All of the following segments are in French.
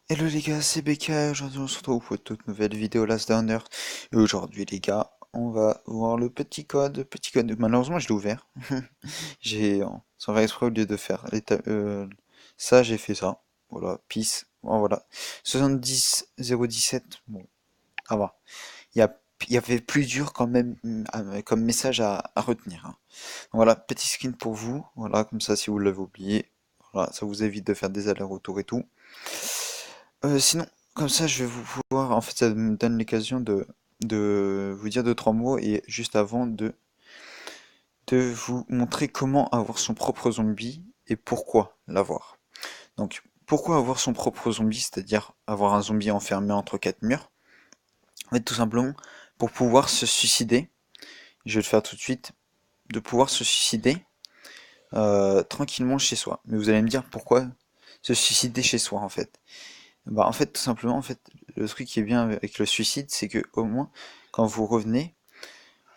Hello les gars, c'est BK, aujourd'hui on se retrouve pour une toute nouvelle vidéo Last Downer. Et aujourd'hui les gars, on va voir le petit code, malheureusement je l'ai ouvert. J'ai, sans faire exprès, au lieu de faire ça, j'ai fait ça. Voilà, peace, bon, voilà. 70017, bon, ça va. Il y a, il y avait plus dur quand même comme message à retenir, hein. Voilà, petit skin pour vous, voilà, comme ça si vous l'avez oublié, voilà, ça vous évite de faire des allers-retours et tout. Sinon, comme ça, je vais vous pouvoir. En fait, ça me donne l'occasion de vous dire deux, trois mots et juste avant de vous montrer comment avoir son propre zombie et pourquoi l'avoir. Donc, pourquoi avoir son propre zombie, c'est-à-dire avoir un zombie enfermé entre quatre murs? En fait, tout simplement pour pouvoir se suicider. Je vais le faire tout de suite. De pouvoir se suicider tranquillement chez soi. Mais vous allez me dire pourquoi se suicider chez soi en fait. Bah, en fait, tout simplement, en fait, le truc qui est bien avec le suicide, c'est que au moins, quand vous revenez,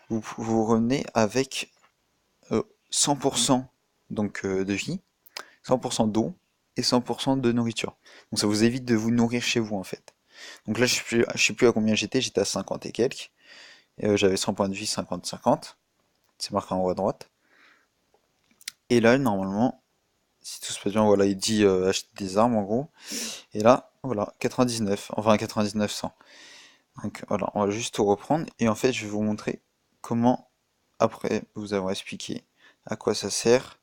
vous revenez avec 100% donc de vie, 100% d'eau et 100% de nourriture. Donc ça vous évite de vous nourrir chez vous en fait. Donc là, je sais plus à combien j'étais à 50 et quelques. J'avais 100 points de vie, 50-50. C'est marqué en haut à droite. Et là, normalement, si tout se passe bien, voilà, il dit acheter des armes en gros. Et là, voilà, 99, enfin 99 100. Donc voilà, on va juste tout reprendre et en fait je vais vous montrer comment, après vous avoir expliqué à quoi ça sert,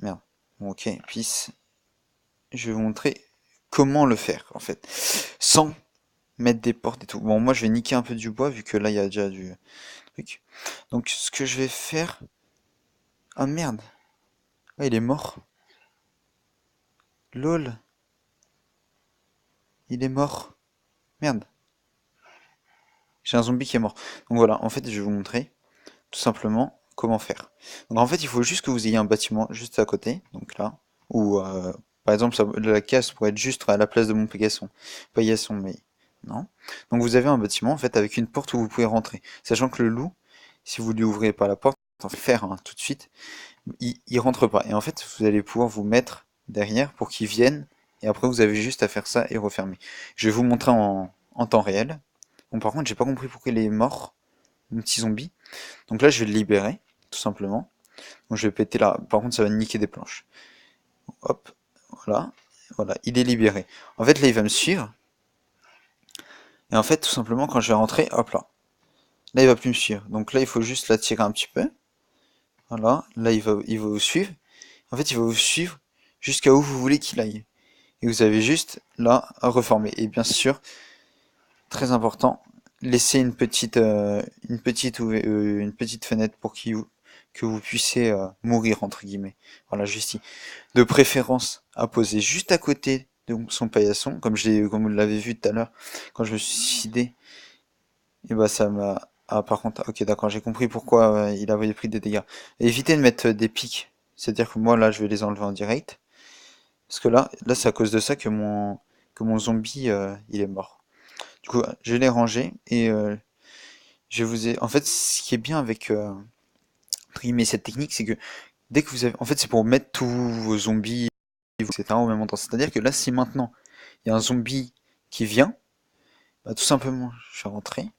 merde, bon, ok, peace, je vais vous montrer comment le faire en fait, sans mettre des portes et tout. Bon, moi je vais niquer un peu du bois vu que là il y a déjà du truc. Donc ce que je vais faire, ah merde, ah, il est mort, lol, il est mort, merde, j'ai un zombie qui est mort. Donc voilà, en fait je vais vous montrer tout simplement comment faire. Donc en fait, il faut juste que vous ayez un bâtiment juste à côté, donc là, ou par exemple la case pourrait être juste à la place de mon Pégasson, mais non. Donc vous avez un bâtiment en fait avec une porte où vous pouvez rentrer, sachant que le loup, si vous lui ouvrez pas la porte, en faire hein, tout de suite, il rentre pas. Et en fait, vous allez pouvoir vous mettre derrière pour qu'il vienne, et après vous avez juste à faire ça et refermer. Je vais vous montrer en temps réel. Bon, par contre, j'ai pas compris pourquoi il est mort, mon petit zombie. Donc là, je vais le libérer, tout simplement. Donc je vais péter là. Par contre, ça va niquer des planches. Hop, voilà. Voilà, il est libéré. En fait, là, il va me suivre. Et en fait, tout simplement, quand je vais rentrer, hop là. Là, il va plus me suivre. Donc là, il faut juste l'attirer un petit peu. Voilà. Là, il va vous suivre. En fait, il va vous suivre jusqu'à où vous voulez qu'il aille. Et vous avez juste là à reformer. Et bien sûr, très important, laissez une petite fenêtre pour que vous puissiez mourir entre guillemets. Voilà, juste ici. De préférence à poser juste à côté de son paillasson, comme vous l'avez vu tout à l'heure, quand je me suis suicidé, et bah ça m'a. Ah par contre, ok d'accord, j'ai compris pourquoi il avait pris des dégâts. Et évitez de mettre des pics, c'est-à-dire que moi là je vais les enlever en direct, parce que là c'est à cause de ça que mon zombie il est mort. Du coup, je l'ai rangé et en fait, ce qui est bien avec entre guillemets, cette technique, c'est que dès que vous avez, en fait, c'est pour mettre tous vos zombies, etc. au même endroit. C'est-à-dire que là, si maintenant il y a un zombie qui vient, bah, tout simplement, je vais rentrer,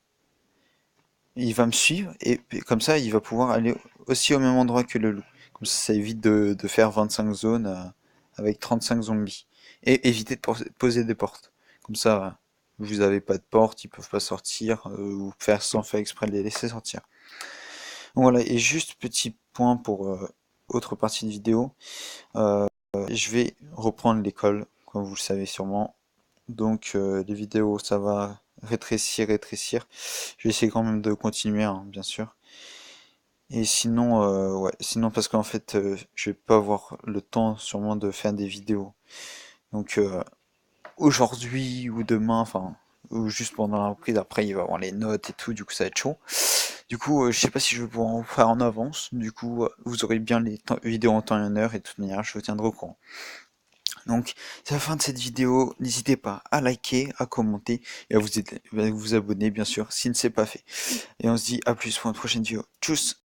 il va me suivre et comme ça, il va pouvoir aller aussi au même endroit que le loup. Comme ça évite de faire 25 zones avec 35 zombies. Et éviter de poser des portes. Comme ça, vous avez pas de porte, ils peuvent pas sortir, ou faire sans faire exprès de les laisser sortir. Donc voilà, et juste petit point pour autre partie de vidéo, euh, je vais reprendre l'école, comme vous le savez sûrement. Donc les vidéos, ça va rétrécir. Je vais essayer quand même de continuer, hein, bien sûr. Et sinon, ouais, sinon parce qu'en fait, je vais pas avoir le temps sûrement de faire des vidéos. Donc aujourd'hui ou demain, enfin, ou juste pendant la reprise, après il va y avoir les notes et tout, du coup ça va être chaud. Du coup, je sais pas si je vais pouvoir en faire en avance. Du coup, vous aurez bien les vidéos en temps et en heure et de toute manière, je vous tiendrai au courant. Donc, c'est la fin de cette vidéo. N'hésitez pas à liker, à commenter et à vous abonner, bien sûr, si ce n'est pas fait. Et on se dit à plus pour une prochaine vidéo. Tchuss!